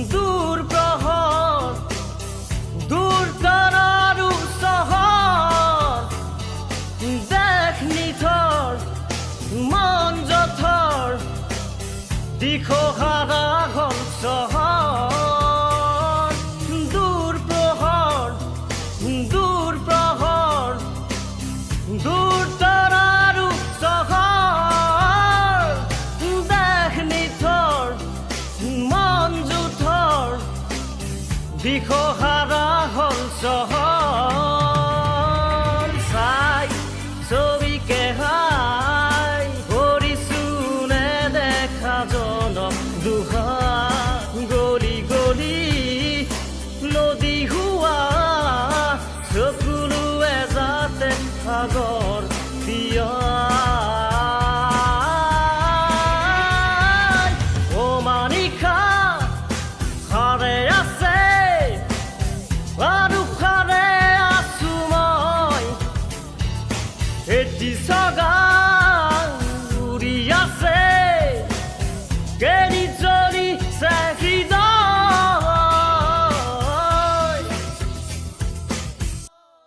দূৰ প্ৰহৰ দূৰ কৰাৰো চহৰ দেখ নিথৰ মন জথৰ দিশহাৰা হ'ল চহৰ দূৰ প্ৰহৰ দূৰ প্ৰহৰ দূৰ তৰাৰো চহৰ দেখ নিথৰ মন জুথৰ দিশহাৰা হ'ল চহৰ চাই ছবিকে হাই কৰিছোনে দেখা জনক দুহাৰ গলি গলি নদী হোৱা চকুলোৱে যাতে সাগৰ পিয়া অমানিশা সাৰে আছে আৰু সাৰে আছো মই এটি চগা